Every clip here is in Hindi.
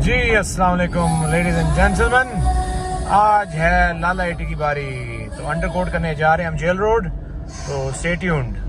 जी अस्सलाम वालेकुम लेडीज एंड जेंटलमैन, आज है लाला एटी की बारी। तो अंडरकोट करने जा रहे हैं हम जेल रोड, तो स्टे ट्यून्ड।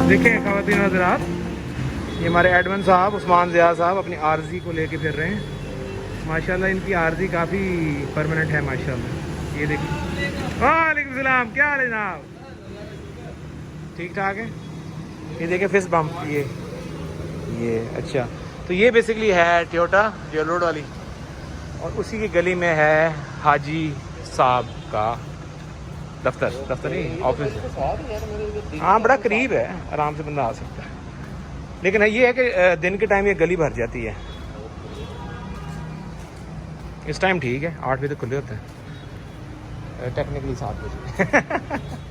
देखें ख़वातीन हज़रात, ये हमारे एडमिन साहब उस्मान ज़िया साहब अपनी आरज़ी को लेके फिर रहे हैं। माशाल्लाह इनकी आरज़ी काफ़ी परमानेंट है माशाल्लाह। ये देखिए। वालेकुम सलाम, क्या हाल है जनाब? ठीक ठाक है। ये देखें फिस्ट बम्प, ये अच्छा। तो ये बेसिकली है टोयोटा जेल रोड वाली, और उसी की गली में है हाजी साहब का दफ्तर नहीं, ऑफिस। हाँ, बड़ा करीब है, आराम से बंदा आ सकता है। लेकिन ये है कि दिन के टाइम ये गली भर जाती है। इस टाइम ठीक है, 8 बजे तक खुले होते हैं, टेक्निकली 7 बजे।